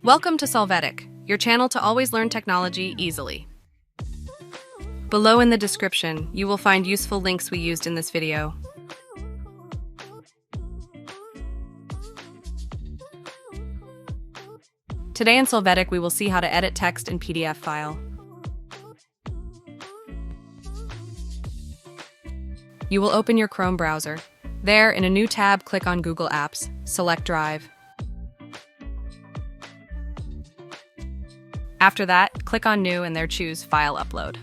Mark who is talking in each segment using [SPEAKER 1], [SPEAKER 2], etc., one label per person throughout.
[SPEAKER 1] Welcome to Solvetic, your channel to always learn technology easily. Below in the description, you will find useful links we used in this video. Today in Solvetic, we will see how to edit text in PDF file. You will open your Chrome browser. There, in a new tab, click on Google Apps, select Drive. After that, click on New and there choose File Upload.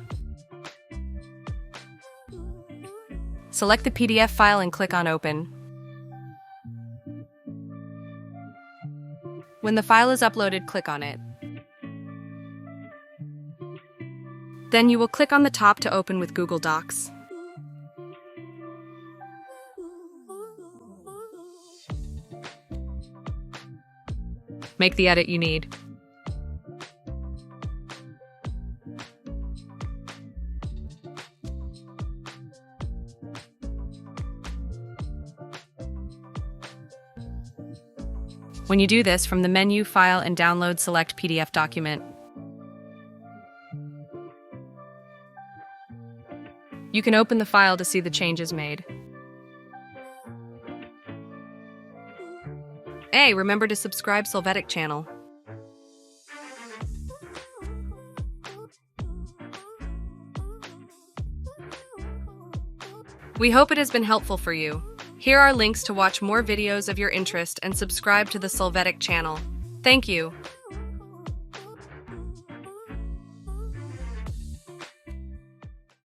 [SPEAKER 1] Select the PDF file and click on Open. When the file is uploaded, click on it. Then you will click on the top to open with Google Docs. Make the edit you need. When you do this, from the menu, File and Download, select PDF document. You can open the file to see the changes made. Hey, remember to subscribe Solvetic channel. We hope it has been helpful for you. Here are links to watch more videos of your interest and subscribe to the Solvetic channel. Thank you.